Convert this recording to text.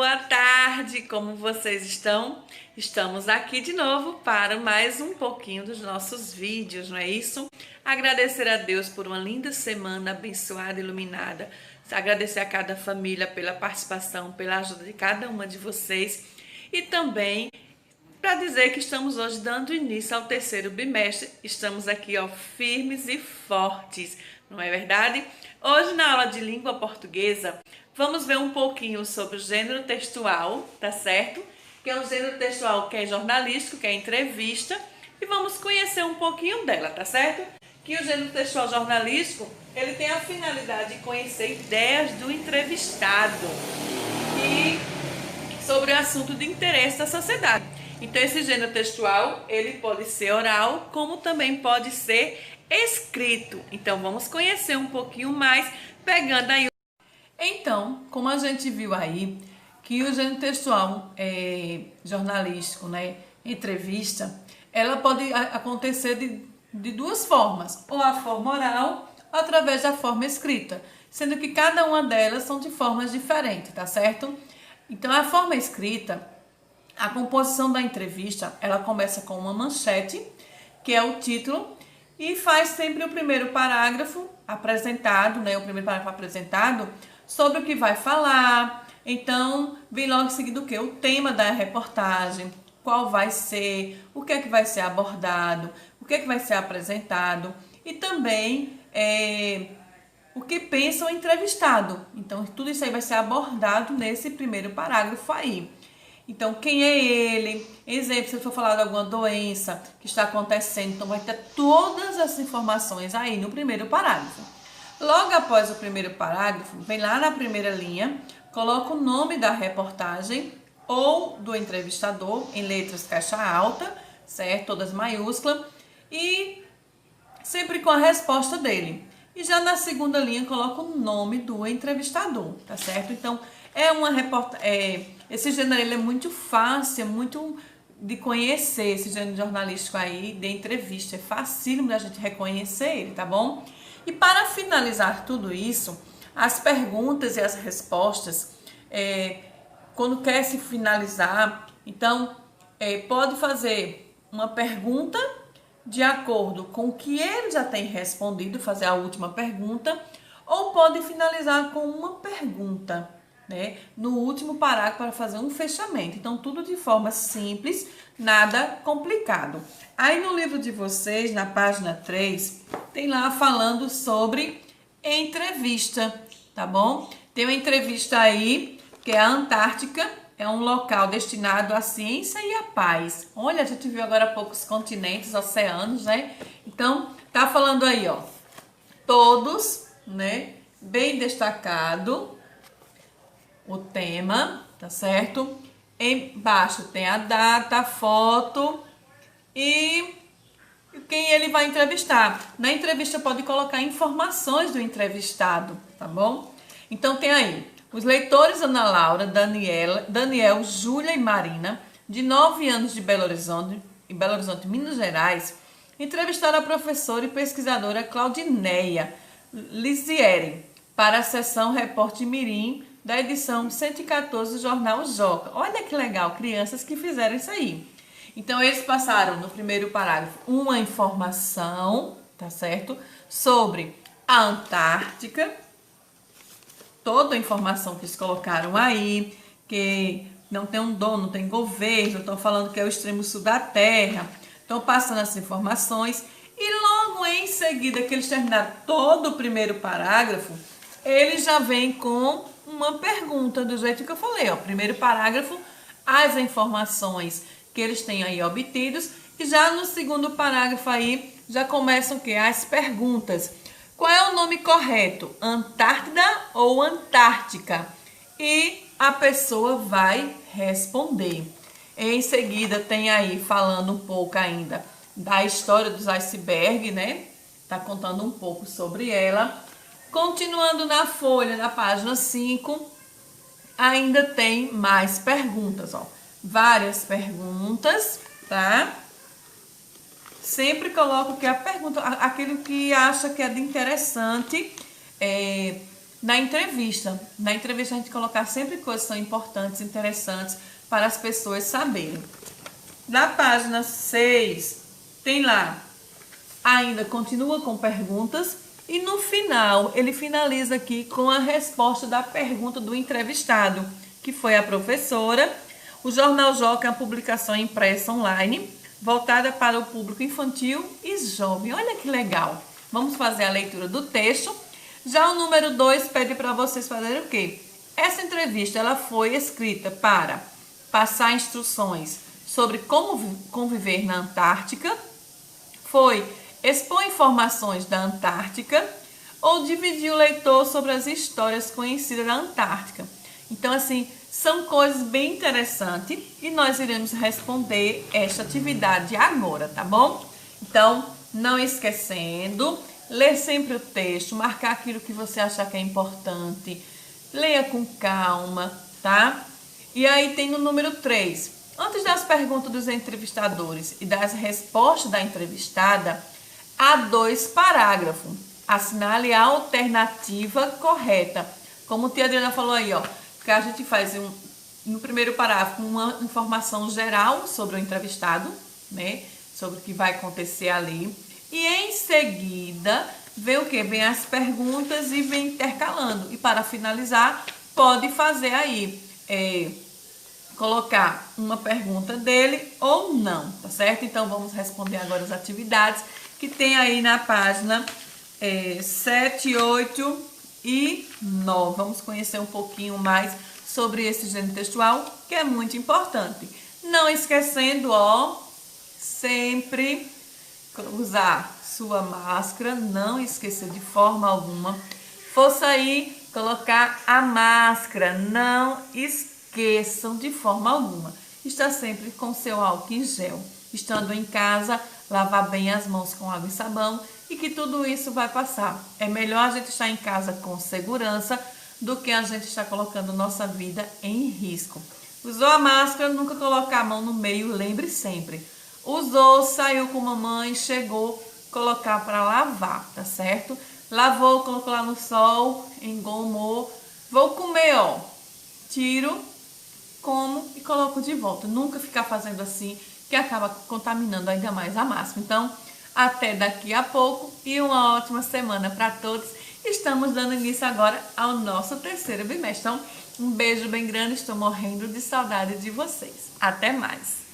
boa tarde, como vocês estão? Estamos aqui de novo para mais um pouquinho dos nossos vídeos, não é isso? Agradecer a Deus por uma linda semana abençoada, iluminada. Agradecer a cada família pela participação, pela ajuda de cada uma de vocês. E também para dizer que estamos hoje dando início ao terceiro bimestre. Estamos aqui, ó, firmes e fortes, não é verdade? Hoje, na aula de língua portuguesa, vamos ver um pouquinho sobre o gênero textual, tá certo? Que é um gênero textual que é jornalístico, que é entrevista, e vamos conhecer um pouquinho dela, tá certo? Que o gênero textual jornalístico, ele tem a finalidade de conhecer ideias do entrevistado e sobre o assunto de interesse da sociedade. Então, esse gênero textual, ele pode ser oral, como também pode ser escrito. Então, vamos conhecer um pouquinho mais, pegando aí. Então, como a gente viu aí, que o gênero textual jornalístico, né, entrevista, ela pode acontecer de duas formas, ou a forma oral, ou através da forma escrita, sendo que cada uma delas são de formas diferentes, tá certo? Então, a forma escrita, a composição da entrevista, ela começa com uma manchete, que é o título, e faz sempre o primeiro parágrafo apresentado, né, o primeiro parágrafo apresentado, sobre o que vai falar. Então, vem logo em seguida o quê? O tema da reportagem, qual vai ser, o que é que vai ser abordado, o que é que vai ser apresentado, e também o que pensa o entrevistado. Então, tudo isso aí vai ser abordado nesse primeiro parágrafo aí. Então, quem é ele? Exemplo, se eu for falar de alguma doença que está acontecendo, então vai ter todas as informações aí no primeiro parágrafo. Logo após o primeiro parágrafo, vem lá na primeira linha, coloca o nome da reportagem ou do entrevistador em letras caixa alta, certo? Todas maiúsculas, e sempre com a resposta dele. E já na segunda linha coloca o nome do entrevistador, tá certo? Então, esse gênero ele é muito fácil, é muito de conhecer, esse gênero jornalístico aí de entrevista. É facílimo da gente reconhecer ele, tá bom? E para finalizar tudo isso, as perguntas e as respostas, quando quer se finalizar, então pode fazer uma pergunta de acordo com o que ele já tem respondido, fazer a última pergunta, ou pode finalizar com uma pergunta, né, no último parágrafo para fazer um fechamento. Então, tudo de forma simples, nada complicado. Aí no livro de vocês, na página 3, tem lá falando sobre entrevista, tá bom? Tem uma entrevista aí, que é a Antártica, é um local destinado à ciência e à paz. Olha, a gente viu agora há pouco os continentes, oceanos, né? Então, tá falando aí, ó, todos, né, bem destacado o tema, tá certo? Embaixo tem a data, a foto e quem ele vai entrevistar. Na entrevista pode colocar informações do entrevistado, tá bom? Então tem aí os leitores Ana Laura, Daniel, Júlia e Marina, de 9 anos de Belo Horizonte, Minas Gerais, entrevistaram a professora e pesquisadora Claudineia Lisieri para a sessão Repórter Mirim da edição 114 do Jornal Joca. Olha que legal, crianças que fizeram isso aí. Então, eles passaram no primeiro parágrafo uma informação, tá certo? Sobre a Antártica, toda a informação que eles colocaram aí, que não tem um dono, não tem governo, estão falando que é o extremo sul da Terra, estão passando essas informações, e logo em seguida que eles terminaram todo o primeiro parágrafo, eles já vêm com uma pergunta, do jeito que eu falei, ó, primeiro parágrafo, as informações que eles têm aí obtidos, e já no segundo parágrafo aí, já começam o quê? As perguntas. Qual é o nome correto? Antártida ou Antártica? E a pessoa vai responder. Em seguida, tem aí falando um pouco ainda da história dos icebergs, né? Tá contando um pouco sobre ela. Continuando na folha, na página 5, ainda tem mais perguntas, ó. Várias perguntas, tá? Sempre coloco que a pergunta, aquilo que acha que é de interessante, na entrevista. Na entrevista a gente colocar sempre coisas que são importantes, interessantes para as pessoas saberem. Na página 6, tem lá, ainda continua com perguntas e no final ele finaliza aqui com a resposta da pergunta do entrevistado, que foi a professora. O Jornal Joca é uma publicação impressa online, voltada para o público infantil e jovem. Olha que legal! Vamos fazer a leitura do texto. Já o número 2 pede para vocês fazerem o quê? Essa entrevista ela foi escrita para passar instruções sobre como conviver na Antártica, foi expor informações da Antártica ou dividir o leitor sobre as histórias conhecidas da Antártica. Então, assim, são coisas bem interessantes e nós iremos responder esta atividade agora, tá bom? Então, não esquecendo, ler sempre o texto, marcar aquilo que você achar que é importante, leia com calma, tá? E aí tem no número 3, antes das perguntas dos entrevistadores e das respostas da entrevistada, há 2 parágrafos. Assinale a alternativa correta. Como a tia Adriana falou aí, ó, que a gente faz no primeiro parágrafo uma informação geral sobre o entrevistado, né? Sobre o que vai acontecer ali. E em seguida, vem o quê? Vem as perguntas e vem intercalando. E para finalizar, pode fazer aí, colocar uma pergunta dele ou não, tá certo? Então, vamos responder agora as atividades que tem aí na página 7, 8 e 9. Vamos conhecer um pouquinho mais sobre esse gênero textual, que é muito importante. Não esquecendo, ó, sempre usar sua máscara, não esquecer de forma alguma. For sair, colocar a máscara, não esqueçam de forma alguma. Está sempre com seu álcool em gel. Estando em casa, lavar bem as mãos com água e sabão e que tudo isso vai passar. É melhor a gente estar em casa com segurança do que a gente estar colocando nossa vida em risco. Usou a máscara, nunca colocar a mão no meio, lembre sempre. Usou, saiu com mamãe, chegou, colocar para lavar, tá certo? Lavou, colocou lá no sol, engomou. Vou comer, ó. Tiro, como e coloco de volta. Nunca ficar fazendo assim, que acaba contaminando ainda mais a máscara. Então, até daqui a pouco e uma ótima semana para todos. Estamos dando início agora ao nosso 3º bimestre. Então, um beijo bem grande, estou morrendo de saudade de vocês. Até mais!